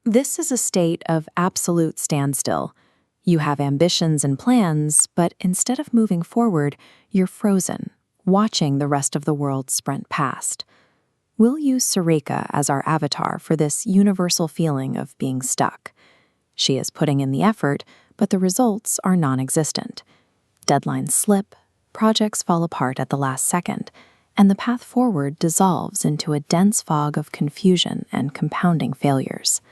This is a state of absolute standstill. You have ambitions and plans, but instead of moving forward, you're frozen, watching the rest of the world sprint past. We'll use Sareka as our avatar for this universal feeling of being stuck. She is putting in the effort, but the results are non-existent. Deadlines slip, projects fall apart at the last second, and the path forward dissolves into a dense fog of confusion and compounding failures.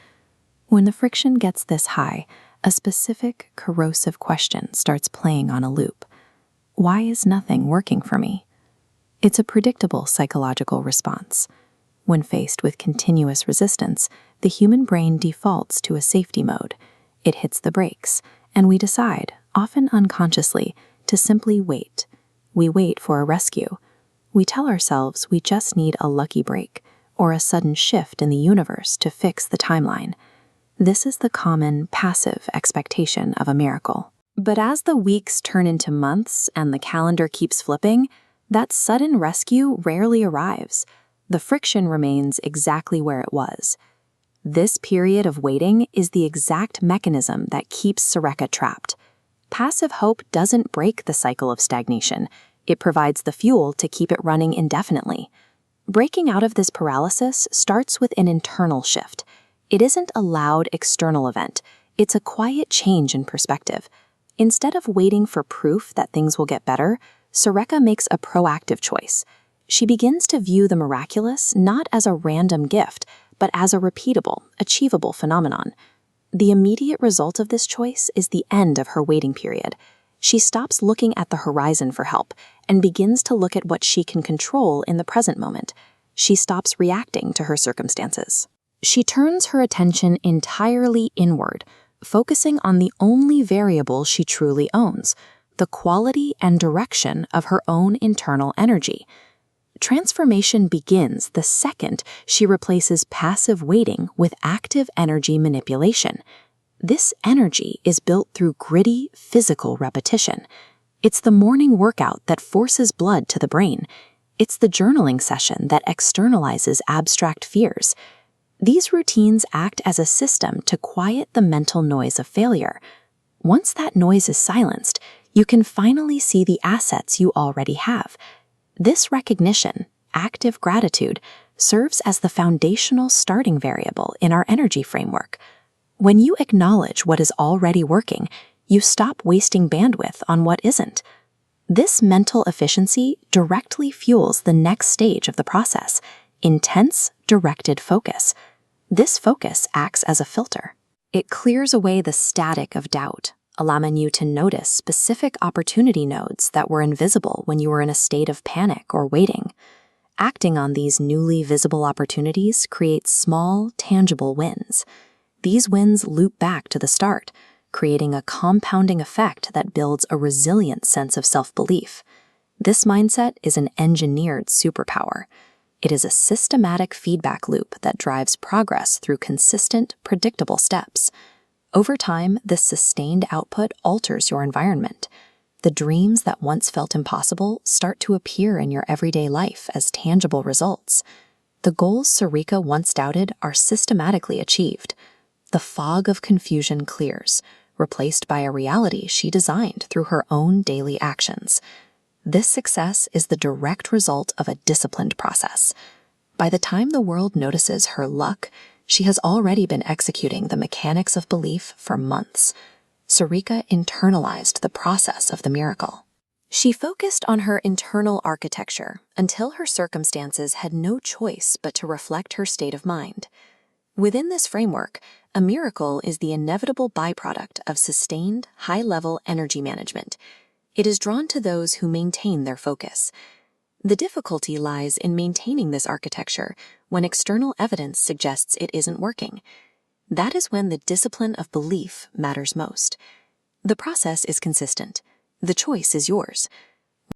When the friction gets this high, a specific, corrosive question starts playing on a loop. Why is nothing working for me? It's a predictable psychological response. When faced with continuous resistance, the human brain defaults to a safety mode. It hits the brakes, and we decide, often unconsciously, to simply wait. We wait for a rescue. We tell ourselves we just need a lucky break or a sudden shift in the universe to fix the timeline. This is the common, passive expectation of a miracle. But as the weeks turn into months and the calendar keeps flipping, that sudden rescue rarely arrives. The friction remains exactly where it was. This period of waiting is the exact mechanism that keeps Sareka trapped. Passive hope doesn't break the cycle of stagnation. It provides the fuel to keep it running indefinitely. Breaking out of this paralysis starts with an internal shift. It isn't a loud external event. It's a quiet change in perspective. Instead of waiting for proof that things will get better, Sareka makes a proactive choice. She begins to view the miraculous not as a random gift, but as a repeatable, achievable phenomenon. The immediate result of this choice is the end of her waiting period. She stops looking at the horizon for help and begins to look at what she can control in the present moment. She stops reacting to her circumstances. She turns her attention entirely inward, focusing on the only variable she truly owns, the quality and direction of her own internal energy. Transformation begins the second she replaces passive waiting with active energy manipulation. This energy is built through gritty, physical repetition. It's the morning workout that forces blood to the brain. It's the journaling session that externalizes abstract fears. These routines act as a system to quiet the mental noise of failure. Once that noise is silenced, you can finally see the assets you already have. This recognition, active gratitude, serves as the foundational starting variable in our energy framework. When you acknowledge what is already working, you stop wasting bandwidth on what isn't. This mental efficiency directly fuels the next stage of the process, intense, directed focus. This focus acts as a filter. It clears away the static of doubt, allowing you to notice specific opportunity nodes that were invisible when you were in a state of panic or waiting. Acting on these newly visible opportunities creates small, tangible wins. These wins loop back to the start, creating a compounding effect that builds a resilient sense of self-belief. This mindset is an engineered superpower. It is a systematic feedback loop that drives progress through consistent, predictable steps. Over time, this sustained output alters your environment. The dreams that once felt impossible start to appear in your everyday life as tangible results. The goals Sareka once doubted are systematically achieved. The fog of confusion clears, replaced by a reality she designed through her own daily actions. This success is the direct result of a disciplined process. By the time the world notices her luck, she has already been executing the mechanics of belief for months. Sareka internalized the process of the miracle. She focused on her internal architecture until her circumstances had no choice but to reflect her state of mind. Within this framework, a miracle is the inevitable byproduct of sustained, high-level energy management. It is drawn to those who maintain their focus. The difficulty lies in maintaining this architecture when external evidence suggests it isn't working. That is when the discipline of belief matters most. The process is consistent. The choice is yours.